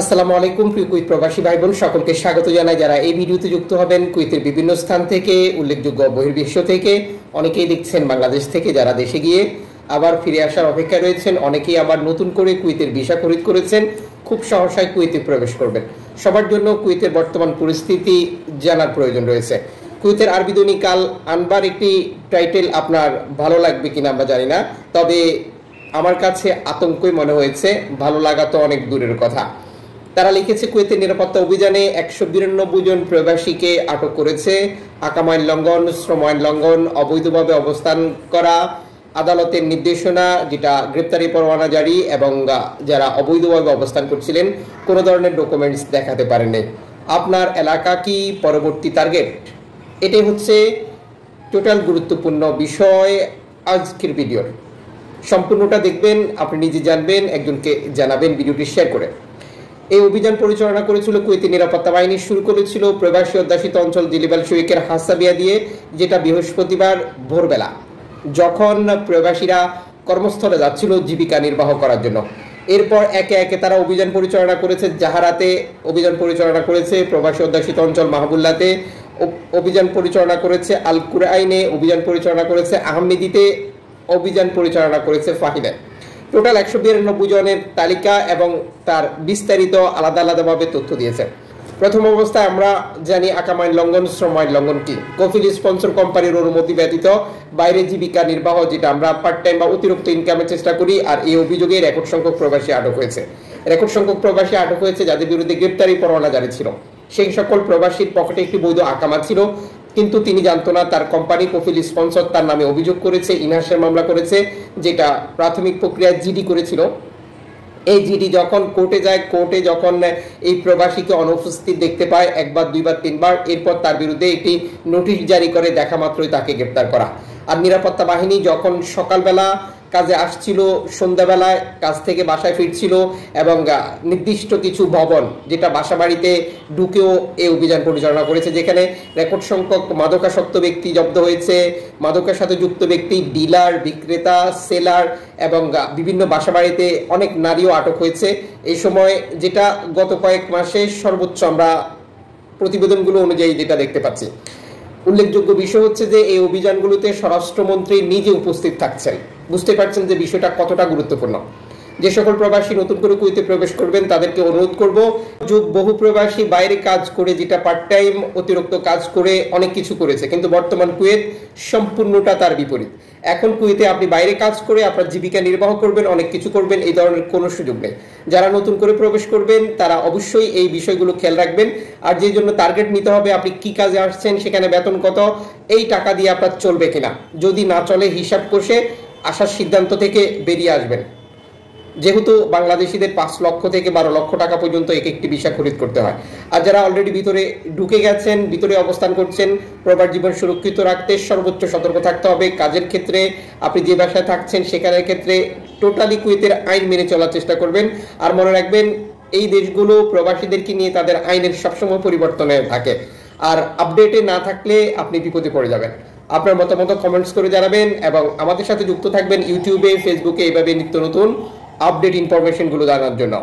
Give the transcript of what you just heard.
আসসালামু আলাইকুম প্রিয় কুইত প্রবাসী ভাই বোন সকলকে স্বাগত জানাই। যারা এই ভিডিওতে যুক্ত হবেন কুইতের বিভিন্ন স্থান থেকে, উল্লেখযোগ্য বহির্বিশ্ব থেকে, অনেকেই দেখছেন বাংলাদেশ থেকে, যারা দেশে গিয়ে আবার ফিরে আসার অপেক্ষায় রয়েছেন, অনেকেই আবার নতুন করে কুইতের ভিসা খরিদ করেছেন, খুব সহসায় কুইতে প্রবেশ করবেন। সবার জন্য কুইতের বর্তমান পরিস্থিতি জানার প্রয়োজন রয়েছে। কুইতের আরবি দৈনিক কাল আনবার একটি টাইটেল আপনার ভালো লাগবে কিনা আমরা জানি না, তবে আমার কাছে আতঙ্কই মনে হয়েছে, ভালো লাগা তো অনেক দূরের কথা। তারা লিখেছে, কুয়েতের নিরাপত্তা অভিযানে 192 জন প্রবাসীকে আটক করেছে। আকাম আইন লঙ্ঘন, শ্রম আইন লঙ্ঘন, অবৈধভাবে অবস্থান করা, আদালতের নির্দেশনা যেটা গ্রেপ্তারি পরোয়ানা জারি, এবং যারা অবৈধভাবে অবস্থান করছিলেন কোনো ধরনের ডকুমেন্টস দেখাতে পারেনি। আপনার এলাকা কি পরবর্তী টার্গেট? এটাই হচ্ছে টোটাল গুরুত্বপূর্ণ বিষয় আজকের ভিডিওর। সম্পূর্ণটা দেখবেন, আপনি নিজে জানবেন, একজনকে জানাবেন ভিডিওটি শেয়ার করে। এই অভিযান পরিচালনা করেছিল কুয়েতি নিরাপত্তা বাহিনী। শুরু করেছিল প্রবাসী অধ্যাসিত অঞ্চল জিলিবাল শরীকের হাসাবিয়া দিয়ে, যেটা বৃহস্পতিবার ভোরবেলা, যখন প্রবাসীরা কর্মস্থলে যাচ্ছিল জীবিকা নির্বাহ করার জন্য। এরপর একে একে তারা অভিযান পরিচালনা করেছে। জাহারাতে অভিযান পরিচালনা করেছে, প্রবাসী অধ্যাসিত অঞ্চল মাহবুল্লাতে অভিযান পরিচালনা করেছে, আল কুরআইনে অভিযান পরিচালনা করেছে, আহমেদিতে অভিযান পরিচালনা করেছে, ফাহিদায়। টোটাল 192 জনের তালিকা এবং তার বিস্তারিত আলাদা আলাদাভাবে তথ্য দিয়েছে। প্রথম অবস্থায় আমরা জানি আকাম আইন লঙ্ঘন, শ্রম আইন লঙ্ঘন কি। কফিল স্পন্সর কোম্পানির অনুমতি ব্যতীত বাইরে জীবিকা নির্বাহ, যেটা আমরা পার্ট টাইম বা অতিরিক্ত ইনকামের চেষ্টা করি, আর এই অভিযোগে রেকর্ড সংখ্যক প্রবাসী আটক হয়েছে। রেকর্ড সংখ্যক প্রবাসী আটক হয়েছে যাদের বিরুদ্ধে গ্রেপ্তারি পরোয়ানা জারি ছিল। সেই সকল প্রবাসীর পকেটে একটি বৈধ আকামা ছিল, কিন্তু তিনি জানতো না তার কোম্পানি কফিল স্পন্সর তার নামে অভিযোগ করেছে, ইনহাসের মামলা করেছে, যেটা প্রাথমিক প্রক্রিয়ায় জিডি করেছিল। এই জিডি যখন কোর্টে যায়, কোর্টে যখন এই প্রবাসীকে অনুপস্থিত দেখতে পায় একবার, দুইবার, তিনবার, এরপর তার বিরুদ্ধে একটি নোটিশ জারি করে, দেখা মাত্রই তাকে গ্রেপ্তার করা। আর নিরাপত্তা বাহিনী যখন সকালবেলা কাজে আসছিল, সন্ধ্যাবেলায় কাজ থেকে বাসায় ফিরছিল, এবং নির্দিষ্ট কিছু ভবন, যেটা বাসা বাড়িতে ঢুকেও এই অভিযান পরিচালনা করেছে, যেখানে রেকর্ড সংখ্যক মাদকাসক্ত ব্যক্তি জব্দ হয়েছে, মাদকের সাথে যুক্ত ব্যক্তি, ডিলার, বিক্রেতা, সেলার, এবং বিভিন্ন বাসা বাড়িতে অনেক নারীও আটক হয়েছে এই সময়, যেটা গত কয়েক মাসে সর্বোচ্চ আমরা প্রতিবেদনগুলো অনুযায়ী যেটা দেখতে পাচ্ছি। উল্লেখযোগ্য বিষয় হচ্ছে যে এই অভিযানগুলোতে স্বরাষ্ট্রমন্ত্রী নিজে উপস্থিত থাকছেন। বুঝতে পারছেন যে বিষয়টা কতটা গুরুত্বপূর্ণ। যে সকল প্রবাসী নতুন করে কুয়েতে প্রবেশ করবেন তাদেরকে অনুরোধ করব, বহু প্রবাসী বাইরে কাজ করে, যেটা পার্ট টাইম অতিরিক্ত কাজ করে অনেক কিছু করেছে, কিন্তু বর্তমান কুয়েত সম্পূর্ণটা তার বিপরীত। এখন কুয়েতে আপনি বাইরে কাজ করে আপনার জীবিকা নির্বাহ করবেন, অনেক কিছু করবেন, এই ধরনের কোনো সুযোগ নেই। যারা নতুন করে প্রবেশ করবেন তারা অবশ্যই এই বিষয়গুলো খেয়াল রাখবেন। আর যে জন্য টার্গেট নিতে হবে, আপনি কি কাজে আসছেন, সেখানে বেতন কত, এই টাকা দিয়ে আপনার চলবে কিনা। যদি না চলে, হিসাব কষে আসার সিদ্ধান্ত থেকে বেরিয়ে আসবেন। যেহেতু বাংলাদেশিদের 5 লক্ষ থেকে 12 লক্ষ টাকা পর্যন্ত এক একটি ভিসা খরিদ করতে হয়। আর যারা অলরেডি ভিতরে ঢুকে গেছেন, ভিতরে অবস্থান করছেন, প্রবাস জীবন সুরক্ষিত রাখতে সর্বোচ্চ সতর্ক থাকতে হবে। কাজের ক্ষেত্রে, আপনি যে বাসায় থাকছেন সেখানের ক্ষেত্রে টোটালি কুয়েতের আইন মেনে চলার চেষ্টা করবেন। আর মনে রাখবেন, এই দেশগুলো প্রবাসীদেরকে নিয়ে তাদের আইনের সবসময় পরিবর্তনে থাকে, আর আপডেটে না থাকলে আপনি বিপদে পড়ে যাবেন। আপনার মতামত কমেন্টস করে জানাবেন, এবং আমাদের সাথে যুক্ত থাকবেন ইউটিউবে, ফেসবুকে, এইভাবে নিত্য নতুন আপডেট ইনফরমেশনগুলো জানার জন্য।